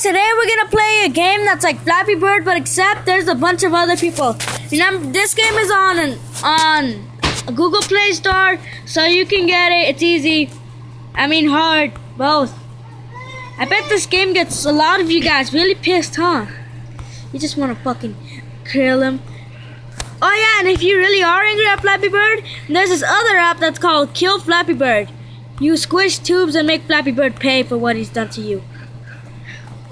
guys, today we're gonna play a game that's like Flappy Bird, but except there's a bunch of other people. Remember, this game is on a Google Play Store, so you can get it. It's easy. I mean hard, both. I bet this game gets a lot of you guys really pissed, huh? You just wanna fucking kill him. Oh yeah, and if you really are angry at Flappy Bird, there's this other app that's called Kill Flappy Bird. You squish tubes and make Flappy Bird pay for what he's done to you.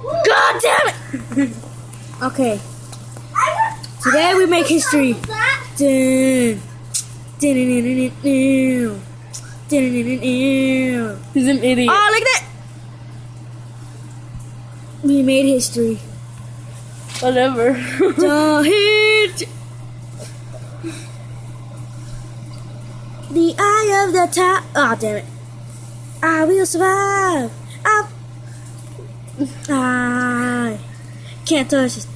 God damn it! Okay. Today we make history. He's an idiot. Oh, look at that! We made history. Whatever. The hit. The eye of the tiger. Oh, damn it. I will survive. I can't touch this.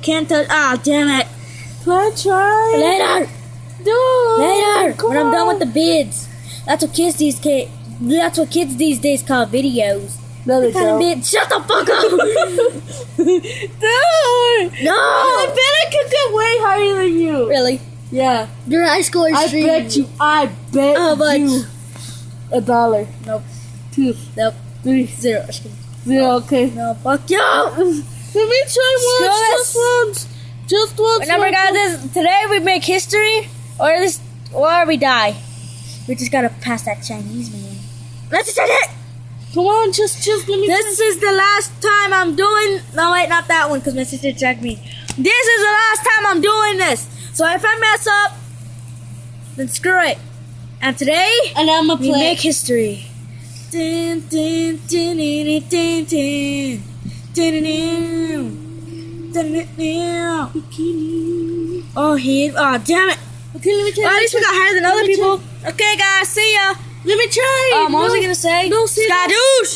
Can't touch. Ah, damn it. Try. Later. Dude. Later. Come When I'm done on. with the bids. That's what kids these days call videos. No, they What kind of don't. bid? Shut the fuck up. Dude. No. I bet I could get way higher than you. Really? Yeah. Your high score is I bet you. I bet How much? you. $1. Nope. 2. Nope. 3. 0. 0. Okay. No, fuck you. Let me try Screw once. this. Just once. Just once. Remember, guys, today we make history, or we die. We just gotta pass that Chinese man. Let's just it. Come on, just let me. This is the last time I'm doing. No, wait, not that one, because my sister checked me. This is the last time I'm doing this. So if I mess up, then screw it. And today, And I'm gonna we play. make history. Dun, dun, dun, dun, dun, dun, dun, dun, dun, dun. Oh, damn it. Okay, let me try. Well, at least we got higher than other Let me people. Okay, guys, see ya. Let me try. What was I gonna say? No, see. Skadoosh.